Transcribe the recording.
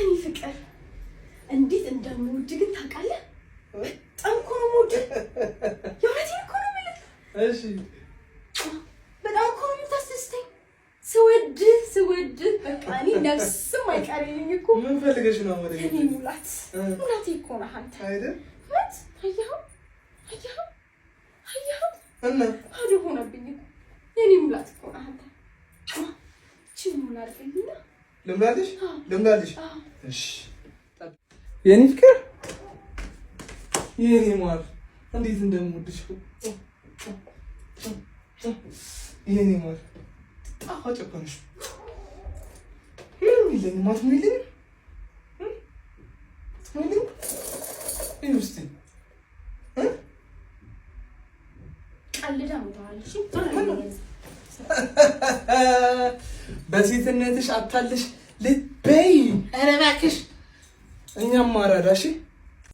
የኔ ፍቅር እንዴት እንደምወድ ግን ታውቃለህ? በጣም እኮ ነው የምወድህ። የእውነቴን እኮ ነው የምልህ። እሺ በጣም እኮ ነው የምታስደስተኝ። ስወድህ በቃ እኔ ነፍስም አይቀርልኝ እኮ። ምን ፈልገሽ ነው ማለት ነው? እኔ ሙላቴ እኮ ነህ አንተ አይደል? ማለት አየኸው እና አዶ ሆነብኝ እኮ። የኔ ሙላት እኮ ነህ አንተ። ቺ ሙላልኝና ልምላለሽ? እሺ የኔ ፍቅር የኔ ማር እንዴት እንደምወድሽ የኔ ማር ጣፋጭ እኮ ነሽ። ምንም የለኝም አትሚልኝ እስኪ ቀልዳ ሞታለሽ። በሴትነትሽ አታለሽ ልትበይ። ኧረ እባክሽ እኛም ማራዳሽ